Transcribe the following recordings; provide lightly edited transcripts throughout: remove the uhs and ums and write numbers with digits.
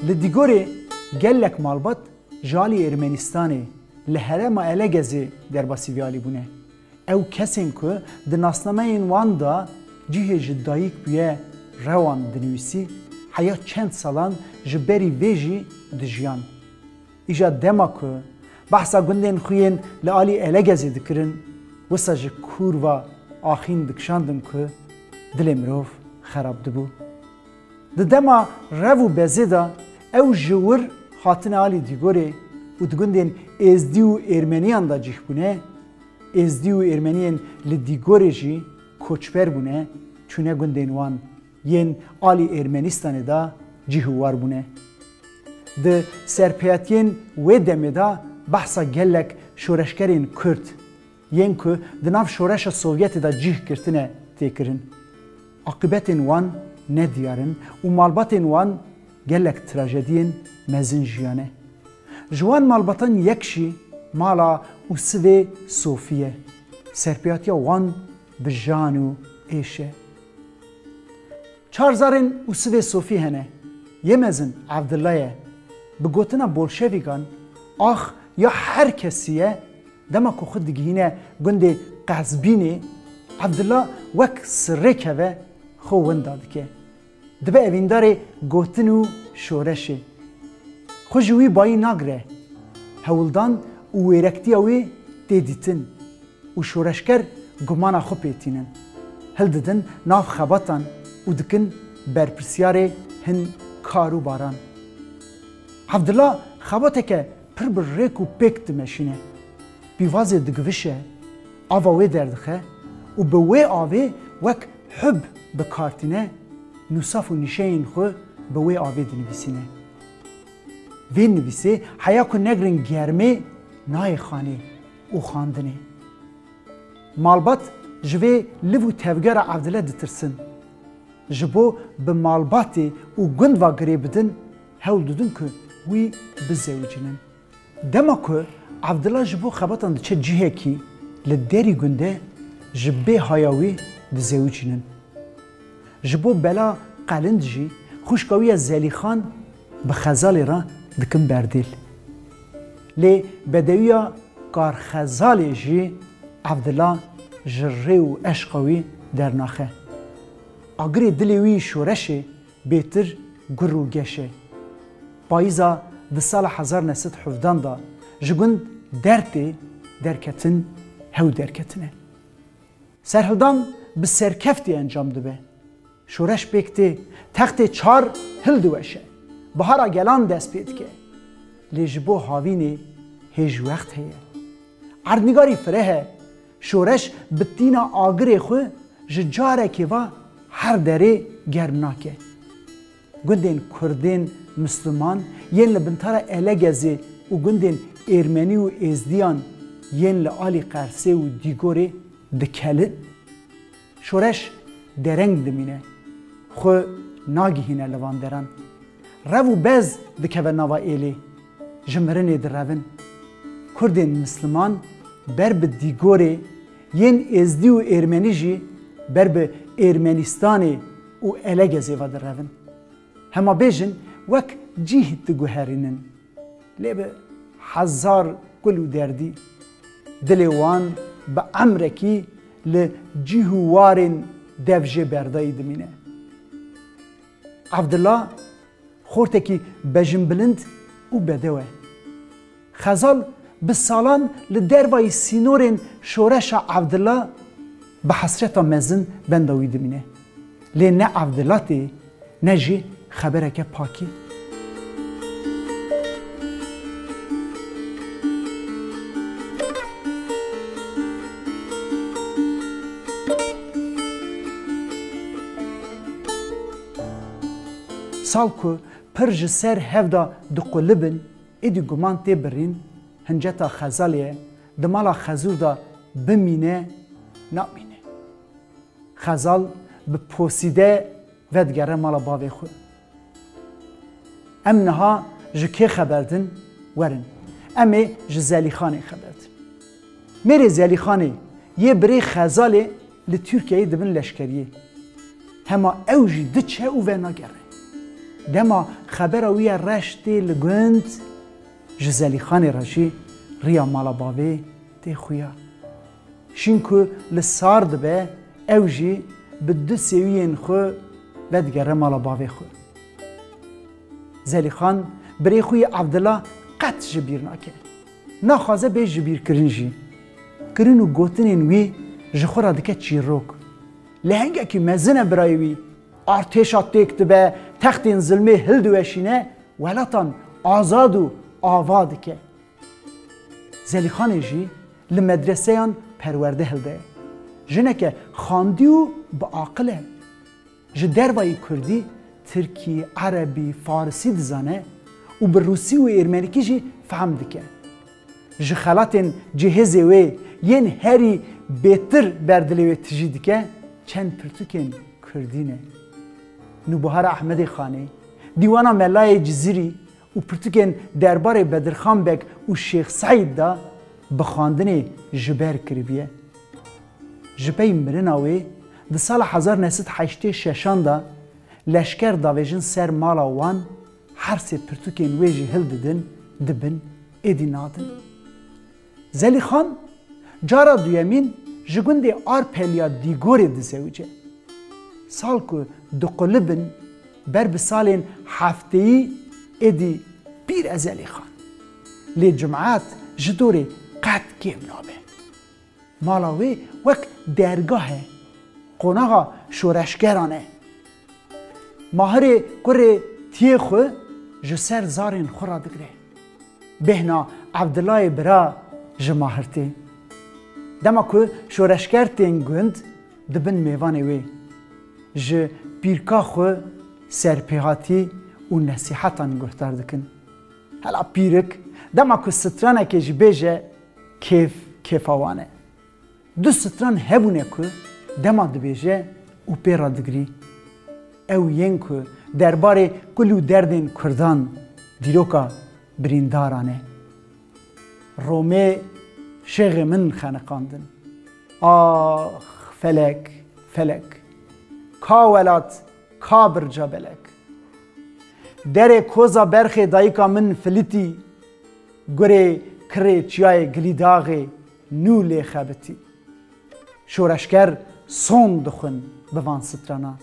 لدیگوری گلک مالبات جالی ارمنستانی لحرم الگزی در باسیویالی بونه. او کسین که در ناسنامه این وان دا جیه جداییک بیه روان دنویسی حیا چند سالان جبری ویجی دجیان. ایجا دما که بحثا گندین خوین لعالی الگزی دکرن وسا جه کور و آخین دکشاندن که دل مروف خراب دبو. دما رو بزیدا او جور خاطن آلی دیگوری و دگندین ازدی و ارمنیان دا جیخ بونه ازدی و ارمنیان لدیگوری جی کوچبر بونه چونه گندین وان ین آلی ارمنیستان دا جیهوار بونه. ده سرپیاتین و دمه دا بحثا گلک شورشکرین کرد ین که دناف شورش سوویت دا جیه کرتنه تیکرن. عاقبتین وان ندیارن و مالباتین وان گلک تراژدین مزین جیانه. جوان مالباتان یکشی مالا و سوی صوفیه. سرپیاتیا وان بجانو ایشه. چارزارن و سوی صوفی هنه. یمزن عبدالله بگوتنا بولشویگان آخ یا هر کسیه دما که خود دیگهینه گنده قزبینه عبدالله وک سره که و خوون داد که دبه اویندار گوتن و شورشه خوشوی بایی ناگره هولدان و ویرکتی اوی دیدیتن و شورشکر گمان خو پیتینن هل ددن ناف خباتان و دکن برپرسیار هن کارو باران عبدالله خباته که پر بر ریک و پیکت مشینه بیوازه دگوشه آوا وی دردخه و به وی آوه وک حب بکارتینه نوصاف و نشین خو به وی آوه دنویسینه وی نویسه حیا که نگرن گرمه نای خانه و خاندنه مالبات جوی لبو تفگر عبدالله دترسن جبو به مالباتی و گند و گریبدن هول دودن که وی بزوجنن دما که عبدالله جبو خباتان چه جیه کی لدری گنده جبه هایاوی دزوجنن جبو بلا قلند جی خوشکاوی زلی خان به خزال را دکن بردیل لی بدویا کار خزال جی عبدالله جره و عشقاوی در ناخه آگری دلیوی شورشه بیتر گرو گشه پاییزا ده سال 1917 دا جگوند درتی درکتن هو درکتنه سرهلدان به سرکفتی انجام دبه شورش بکتی تخت 4 هل دوشه بهارا گلان دست پید که لیجبو هاوینی هیج وقت هیه عردنگاری فره شورش بتینا آگری خو ججاره که و هر دره گرمناکه گندین کردین مسلمان ین لبنتارا الگزی و گندین ارمنی و ازدیان ین لعالی قرسه و دیگوری دکلن شورش درنگ دمینه خو ناگهینه لوان درن رو بز دکوه نوا ایلی جمرنه در روین کردین مسلمان بر به دیگوری ین ازدی و ارمنی جی بر به ارمنستانی و الگزی و در روین هما بیجن وک جیه دگوهرینن لیبه 1000 گلو دردی دلوان با عمرکی لجیهوارین دفجه بردایی دمینه عبدالله خورتکی بجن بلند و بدوه خزال بسالان لدروای سینورین شورش عبدالله به حسرت مزن بندوی دمینه لی نه عبدالله تی نجی خبره که پاکی سال که پرج سر هفدا دقلبن ایدی گمان تی برین هنجتا خزالیه دمالا خزور دا بمینه نامینه خزال به پوسیده ودگره مالا باوی خود ام نها جکی خبردن ورن امی جزالی خانه خبردن میره زالی خانه یه بری خزاله لترکیه دبن لشکریه هما اوجی دچه او و نگره دما خبر ویا رشتی لگند جزلی خان راشی ریا مالا باوی تی خویا شین که لسارد به اوجی به دو سویین خو بدگره مالا باوی خو زلی خان بری خوی عبدالله قط جبیر ناکه ناخوازه به جبیر کرنجی کرنو گوتنین وی جخورا دکه چیروک لهنگه که مزنه برای وی ارتشا تکت به تختین ظلمه هل دوشینه ولاتان آزاد و آواد که زلی خان جی لمدرسه یان پرورده هلده جنه که خاندی و با عاقله جدروای کردی ترکی، عربی، فارسی دزانه و به روسی و ارمنیکی جی فهم دکه جخلاتین جهزه و ین هری بهتر بردلی و تجی دکه چند پرتوکین کردینه نوبهار احمد خانی دیوانا ملای جزیری و پرتوکین درباره بدرخان بک و شیخ سعید دا بخواندن جبر کربیه جبه مرناوی ده سال 1986 دا لشکر داویجن سر مالا وان هر سه پرتوکین ویجی هل ددن دبن ایدی نادن زلی خان جارا دویمین جگونده آر پلیا دیگوری دزوجه سال که دقلبن بر بسالین هفتهی ایدی بیر از زلی خان لی جمعات جدوری قد کم نابه مالاوی وک درگاهه قناغا شورشگرانه ماهر کره تیخو جسر زارین خورا دگره بهنا عبدالله برا جماهرتی دما که شورشگر تین گند دبن میوانه وی ج پیرکا خو سرپیهاتی و نصیحتان گفتار دکن هلا پیرک دما که سترانه که جبیجه کیفاوانه دو ستران هبونه که دما دبیجه و پیرا دگری او ین که درباره کلو دردین کردان دیروکا بریندارانه رومه شیخ من خانقاندن آخ فلک فلک کا ولات کا برجا بلک در کوزا برخ دایکا من فلیتی گره کره چیای گلیداغی نولی خبتی شورشگر سون دخون بوان سترانا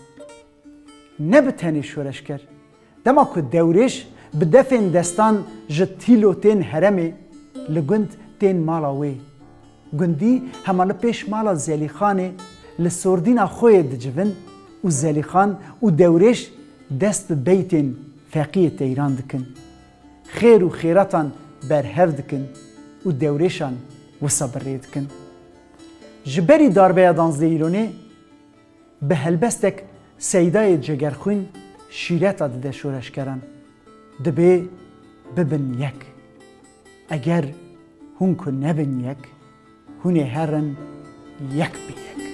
نبتنی شورشگر دما که دورش به دفن دستان جتیلو تین هرمی لگند تین مالا وی گندی همان پیش مالا زلی خانه لسوردین خوی دجون و زلی خان و دورش دست به بیتین فقیه ایران دکن خیر و خیراتان برهف دکن و دورشان و صبری دکن جبری داربه دانزده ایرانی به هلبستک سیدای جگرخون شیرت داده شورش کردن دبه ببن یک اگر هون که نبن یک هونه هرن یک بی یک